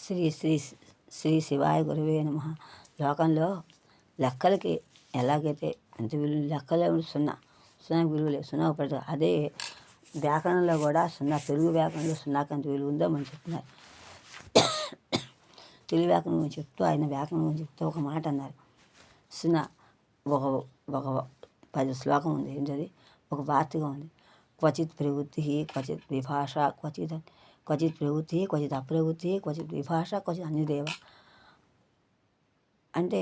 శ్రీ శ్రీ శ్రీ శివాయ గురువే నమః. లోకంలో లెక్కలకి ఎలాగైతే ఎంత విలువ, లెక్కలే సున్నాకి విలువ లేదు, సున్నా పడుతుంది. అదే వ్యాకరణంలో కూడా సున్నా, తెలుగు వ్యాకరణంలో సున్నాకి ఎంత విలువ ఉందో మనం చెప్తున్నారు. తెలుగు వ్యాకరణం గురించి చెప్తూ, ఆయన వ్యాకరణం గురించి చెప్తూ ఒక మాట అన్నారు. సున్నా ఒక ఒక 10 శ్లోకం ఉంది. ఏంటది? ఒక వార్తగా ఉంది. క్వచిత్ ప్రవృత్తి, క్వచిత్ విభాష, క్వచిత్ ప్రవృత్తి, క్వచిత్ అప్రవృత్తి, క్వచిత్ విభాష, క్వచిత్ అన్యదేవ. అంటే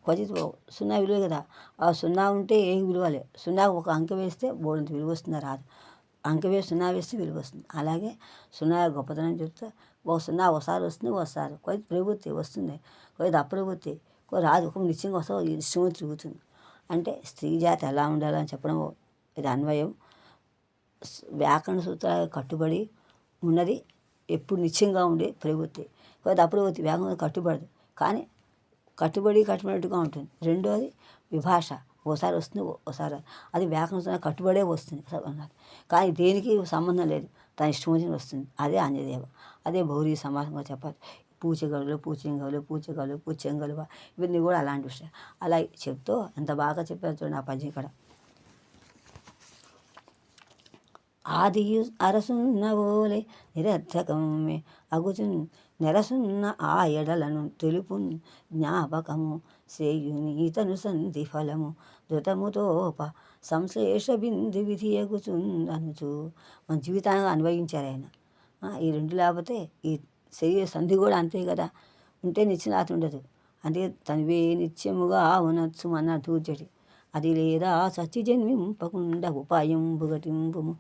క్వచిత్ సున్నా విలువ కదా. ఆ సున్నా ఉంటే ఏ విలువ లేదు. సున్నా ఒక అంకె వేస్తే బోడంత విలువ వస్తుందా? రాదు. అంకె వేసి సున్నా వేస్తే విలువ వస్తుంది. అలాగే సున్నా గొప్పతనం చెప్తే ఒక సున్నా ఒకసారి వస్తుంది, ఒకసారి క్వచిత్ ప్రవృత్తి వస్తుంది, క్వచిత్ అప్రవృత్తి రాదు. ఒక నిత్యంగా వస్తే ఇష్టం తిరుగుతుంది. అంటే స్త్రీ జాతి ఎలా ఉండాలని చెప్పడం ఇది అన్వయం. వ్యాకరణ సూత్రాలకు కట్టుబడి ఉన్నది ఎప్పుడు నిత్యంగా ఉండే ప్రవృత్తి. క్వచిత్ అప్రవృత్తి వ్యాకరణ కట్టుబడదు, కానీ కట్టుబడినట్టుగా ఉంటుంది. రెండోది విభాష, ఓసారి వస్తుంది ఓసారి, అది వ్యాకరణ కట్టుబడే వస్తుంది కానీ దేనికి సంబంధం లేదు, తన ఇష్టం వచ్చిన వస్తుంది. అదే అన్యదేవ. అదే బౌరీ సమాసంగా చెప్పాలి. పూచగలు, పూచింగలు, పూచగలు, పూచెంగలు, ఇవన్నీ కూడా అలాంటి విషయాలు. అలా చెప్తూ ఎంత బాగా చెప్పారు చూడండి ఆ పద్యం ఇక్కడ. ఆదియు అరసున్నవోలే నిరర్థకమే అగుచున్ నెరసున్న ఆ ఎడలను తెలుపు జ్ఞాపకము సేయునీతను సంధి ఫలము ధృతముతోప సంశ్లేష బిందు విధి ఎగుచుందనుచు. మన జీవితాన్ని అన్వయించారు ఆయన. ఈ రెండు లేకపోతే ఈ శరీర సంధి కూడా అంతే కదా. ఉంటే నిత్యనాథ ఉండదు. అందుకే తనివే నిత్యముగా ఉనొచ్చు అన్న దూర్జటి. అది లేదా సచ్చి జన్మింపకుండా ఉపాయం బుగటింపుము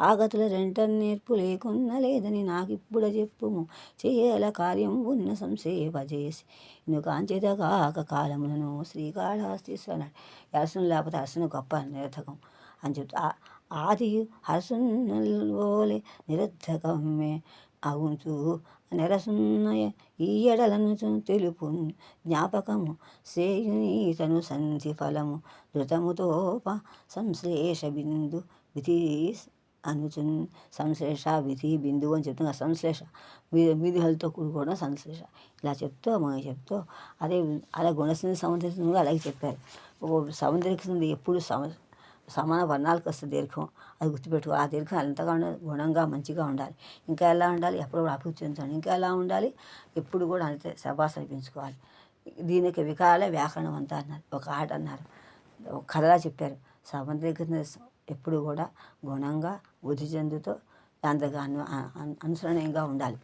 ఆగతుల రెంట నేర్పు లేకున్న లేదని నాకిప్పుడ చెప్పుము చేయాల కార్యం ఉన్న సంసేవ చేసి నువ్వు కాంచేతగాక కాలములను శ్రీకాళహస్తీశ్వర అన్నాడు. అరసన లేకపోతే అరసన గొప్ప నిరర్థకం అని చెప్తా. ఆది హరసున్నోలే నిరర్థకమే అవుచు నెరసున్న ఈ ఎడలను తెలుపు జ్ఞాపకము సేయునీతను సంధి ఫలము ధృతముతోప సంశ్లేష బిందు విధి అనుచున్. సంశ్లేష విధి బిందువు అని చెప్తున్నా. సంశ్లేష విధిలతో కూడుకోవడం సంశ్లేష. ఇలా చెప్తూ అదే గుణసింధి సముద్ర అలాగే చెప్పారు. సముద్రసింధి ఎప్పుడు సమాన వర్ణాలకు వస్తుంది దీర్ఘం, అది గుర్తుపెట్టుకో. ఆ దీర్ఘం ఎంతగా ఉండాలి? గుణంగా మంచిగా ఉండాలి. ఇంకా ఎలా ఉండాలి? ఎప్పుడు కూడా అభివృద్ధి చెందాలి. ఇంకా ఎలా ఉండాలి? ఎప్పుడు కూడా అంతే శబాస్ అనిపించుకోవాలి. దీనికి వికారాలే వ్యాకరణం అంతా అన్నారు. ఒక ఆట అన్నారు, ఒక కథలా చెప్పారు. సముద్ర ఎప్పుడు కూడా గుణంగా వృద్ధి చెందుతూ దాంతగా అనుసరణీయంగా ఉండాలి.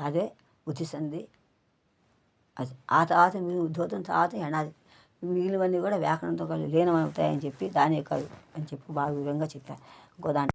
అదే వృద్ధి సంధి. అది ఆ తర్వాత ఉద్యోగం తర్వాత ఎనాది మిగిలినవన్నీ కూడా వ్యాకరణంతో కలిసి లీనమవుతాయని చెప్పి దాని కాదు అని చెప్పి బాగా వివరంగా చెప్పారు. ఇంకో దాంట్లో